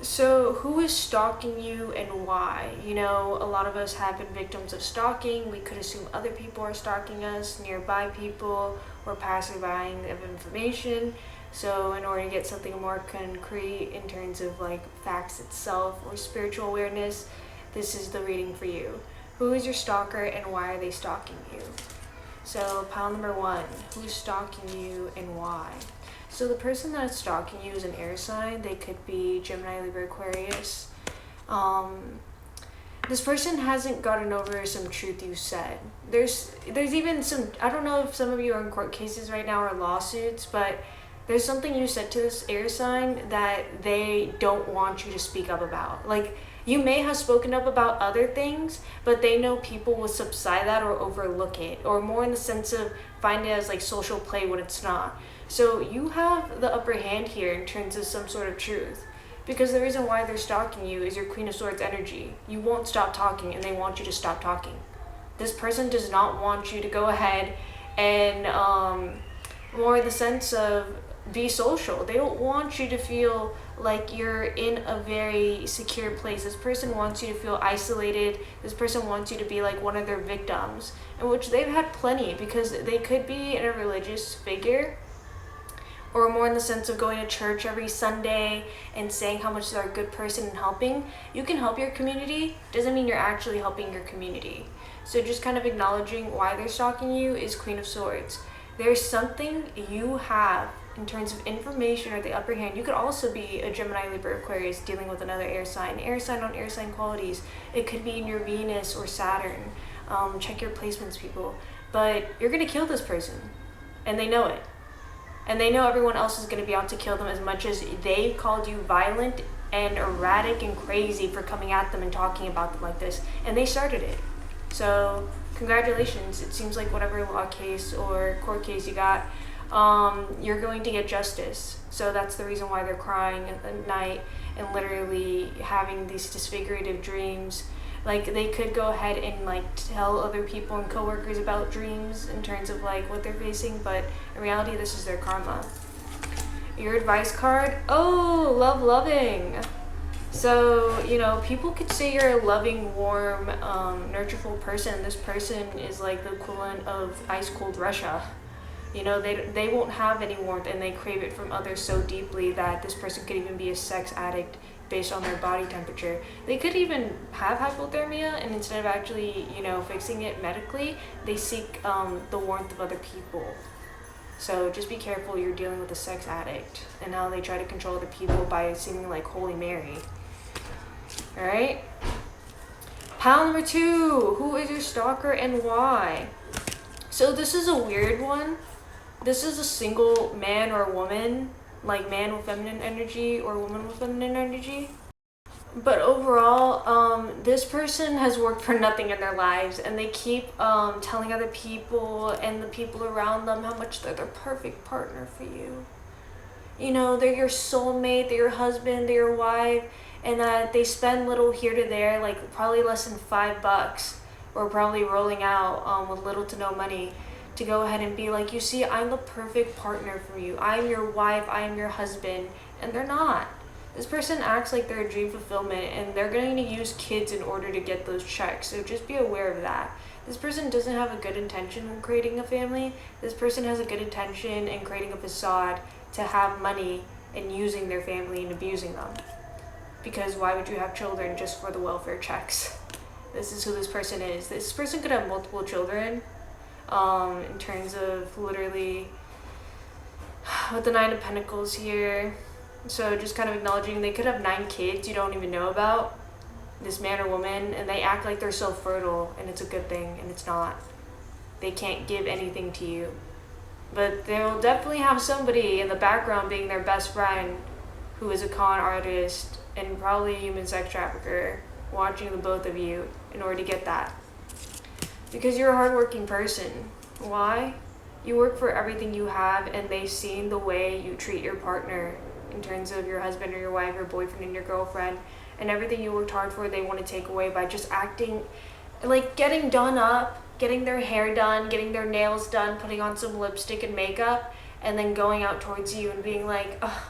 So, who is stalking you and why? You know, a lot of us have been victims of stalking. We could assume other people are stalking us, nearby people, or passive buying of information. So, in order to get something more concrete in terms of like facts itself or spiritual awareness, this is the reading for you. Who is your stalker and why are they stalking you? So, pile number one, who's stalking you and why? So the person that's stalking you is an air sign. They could be Gemini, Libra, Aquarius. Um, this person hasn't gotten over some truth you said. There's even some, I don't know if some of you are in court cases right now or lawsuits, but there's something you said to this air sign that they don't want you to speak up about. Like, you may have spoken up about other things, but they know people will subside that or overlook it, or more in the sense of find it as like social play when it's not. So you have the upper hand here in terms of some sort of truth. Because the reason why they're stalking you is your Queen of Swords energy. You won't stop talking and they want you to stop talking. This person does not want you to go ahead and more in the sense of be social. They don't want you to feel like you're in a very secure place. This person wants you to feel isolated. This person wants you to be like one of their victims, in which they've had plenty because they could be in a religious figure or more in the sense of going to church every Sunday and saying how much they're a good person and helping. You can help your community, doesn't mean you're actually helping your community. So just kind of acknowledging why they're stalking you is Queen of Swords. There's something you have in terms of information or the upper hand. You could also be a Gemini, Libra, Aquarius dealing with another air sign on air sign qualities. It could be in your Venus or Saturn. Check your placements, people. But you're going to kill this person, and they know it. And they know everyone else is going to be out to kill them as much as they called you violent and erratic and crazy for coming at them and talking about them like this. And they started it. So congratulations. It seems like whatever law case or court case you got, you're going to get justice. So that's the reason why they're crying at night and literally having these disfigurative dreams. Like, they could go ahead and like tell other people and coworkers about dreams in terms of like what they're facing, but in reality this is their karma. Your advice card, oh, loving. So, you know, people could say you're a loving, warm, nurtureful person. This person is like the equivalent of ice cold Russia. You know, they won't have any warmth and they crave it from others so deeply that this person could even be a sex addict based on their body temperature. They could even have hypothermia, and instead of actually, you know, fixing it medically, they seek the warmth of other people. So just be careful, you're dealing with a sex addict, and now they try to control other people by seeming like Holy Mary. Alright? Pile number two, who is your stalker and why? So this is a weird one. This is a single man or woman, like man with feminine energy or woman with feminine energy. But overall, this person has worked for nothing in their lives, and they keep telling other people and the people around them how much they're the perfect partner for you. You know, they're your soulmate, they're your husband, they're your wife, and that they spend little here to there, like probably less than $5, or probably rolling out with little to no money to go ahead and be like, you see, I'm the perfect partner for you. I'm your wife, I am your husband, and they're not. This person acts like they're a dream fulfillment, and they're going to use kids in order to get those checks, so just be aware of that. This person doesn't have a good intention in creating a family. This person has a good intention in creating a facade to have money and using their family and abusing them. Because why would you have children just for the welfare checks? This is who this person is. This person could have multiple children, in terms of literally with the Nine of Pentacles here. So just kind of acknowledging they could have 9 kids you don't even know about, this man or woman, and they act like they're so fertile and it's a good thing, and it's not. They can't give anything to you. But they'll definitely have somebody in the background being their best friend who is a con artist and probably a human sex trafficker watching the both of you in order to get that. Because you're a hardworking person. Why? You work for everything you have, and they've seen the way you treat your partner in terms of your husband or your wife, your boyfriend and your girlfriend, and everything you worked hard for, they want to take away by just acting like getting done up, getting their hair done, getting their nails done, putting on some lipstick and makeup, and then going out towards you and being like, oh,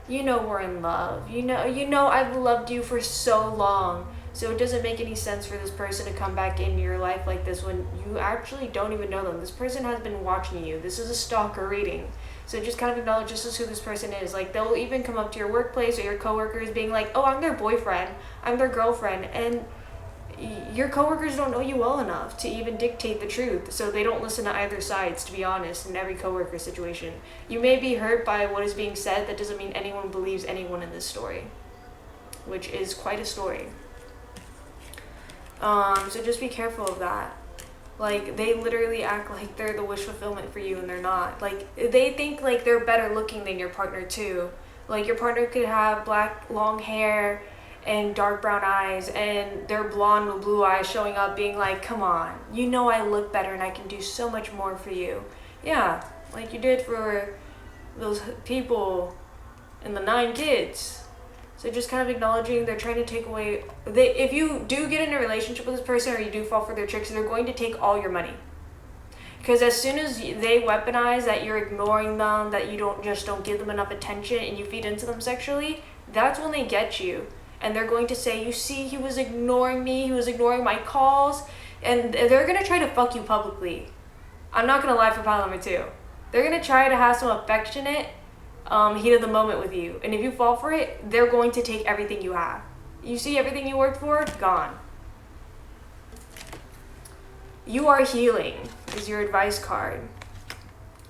You know we're in love. You know I've loved you for so long. So it doesn't make any sense for this person to come back into your life like this when you actually don't even know them. This person has been watching you. This is a stalker reading. So just kind of acknowledge this is who this person is. Like, they'll even come up to your workplace or your coworkers being like, oh, I'm their boyfriend, I'm their girlfriend. And your coworkers don't know you well enough to even dictate the truth, so they don't listen to either sides, to be honest, in every coworker situation. You may be hurt by what is being said, that doesn't mean anyone believes anyone in this story, which is quite a story. So just be careful of that. Like, they literally act like they're the wish fulfillment for you, and they're not. Like, they think like they're better looking than your partner too. Like, your partner could have black long hair and dark brown eyes, and they're blonde with blue eyes showing up being like, come on, you know I look better and I can do so much more for you. Yeah, like you did for those people and the 9 kids. So just kind of acknowledging they're trying to take away, if you do get in a relationship with this person or you do fall for their tricks, they're going to take all your money. Because as soon as they weaponize that you're ignoring them, that you don't give them enough attention, and you feed into them sexually, that's when they get you. And they're going to say, you see, he was ignoring me, he was ignoring my calls, and they're going to try to fuck you publicly. I'm not going to lie for pile number 2. They're going to try to have some affectionate heat of the moment with you. And if you fall for it, they're going to take everything you have. You see everything you worked for? Gone. You are healing is your advice card.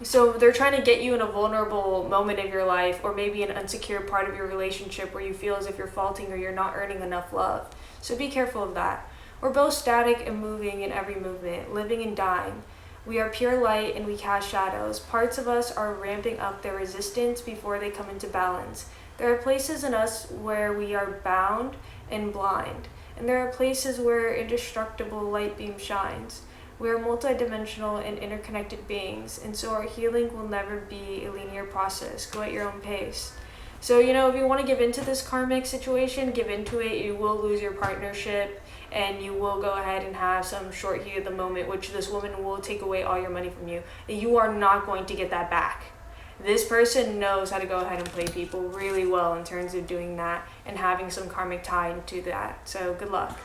So they're trying to get you in a vulnerable moment of your life, or maybe an insecure part of your relationship where you feel as if you're faulting or you're not earning enough love. So be careful of that. We're both static and moving in every movement, living and dying. We are pure light and we cast shadows. Parts of us are ramping up their resistance before they come into balance. There are places in us where we are bound and blind, and there are places where indestructible light beam shines. We are multidimensional and interconnected beings, and so our healing will never be a linear process. Go at your own pace. So, if you want to give into this karmic situation, give into it. You will lose your partnership, and you will go ahead and have some short heat of the moment, which this woman will take away all your money from you. You are not going to get that back. This person knows how to go ahead and play people really well in terms of doing that and having some karmic tie into that. So good luck.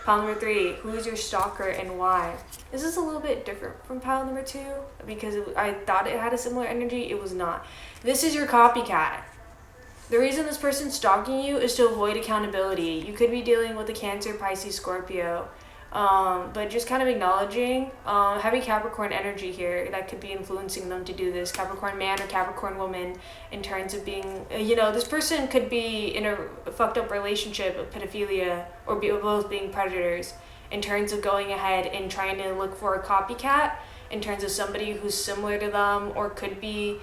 Pile number 3, who is your stalker and why? This is a little bit different from pile number 2 because I thought it had a similar energy. It was not. This is your copycat. The reason this person's stalking you is to avoid accountability. You could be dealing with a Cancer, Pisces, Scorpio, but just kind of acknowledging heavy Capricorn energy here that could be influencing them to do this. Capricorn man or Capricorn woman, in terms of being, this person could be in a fucked up relationship of pedophilia or both being predators, in terms of going ahead and trying to look for a copycat, in terms of somebody who's similar to them or could be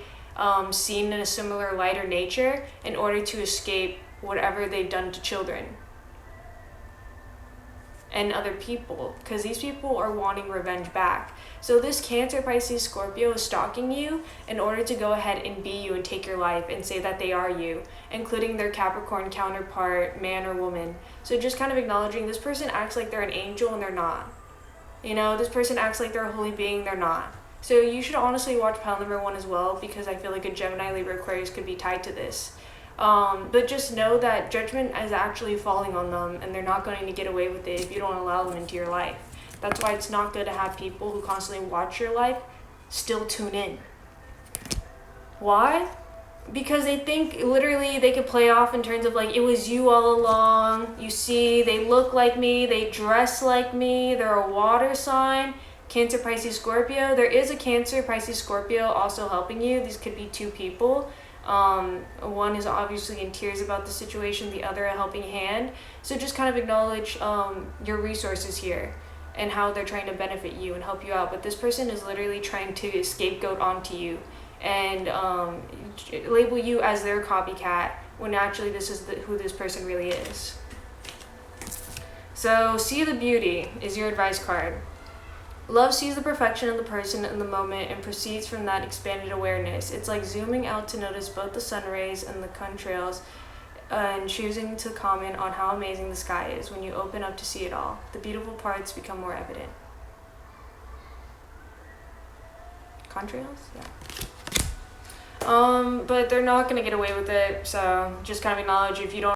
seen in a similar light or nature in order to escape whatever they've done to children and other people, because these people are wanting revenge back. So this Cancer, Pisces, Scorpio is stalking you in order to go ahead and be you and take your life and say that they are you, including their Capricorn counterpart, man or woman. So just kind of acknowledging this person acts like they're an angel and they're not. This person acts like they're a holy being, they're not. So you should honestly watch pile number 1 as well, because I feel like a Gemini, Libra, Aquarius could be tied to this. But just know that judgment is actually falling on them, and they're not going to get away with it if you don't allow them into your life. That's why it's not good to have people who constantly watch your life still tune in. Why? Because they think literally they could play off in terms of like, it was you all along. You see, they look like me, they dress like me, they're a water sign. Cancer, Pisces, Scorpio. There is a Cancer, Pisces, Scorpio also helping you. These could be 2 people. One is obviously in tears about the situation, the other a helping hand. So just kind of acknowledge your resources here and how they're trying to benefit you and help you out. But this person is literally trying to scapegoat onto you and label you as their copycat, when actually this is who this person really is. So see the beauty is your advice card. Love sees the perfection of the person in the moment and proceeds from that expanded awareness. It's like zooming out to notice both the sun rays and the contrails, and choosing to comment on how amazing the sky is. When you open up to see it all, the beautiful parts become more evident. Contrails? Yeah. But they're not gonna get away with it, so just kind of acknowledge if you don't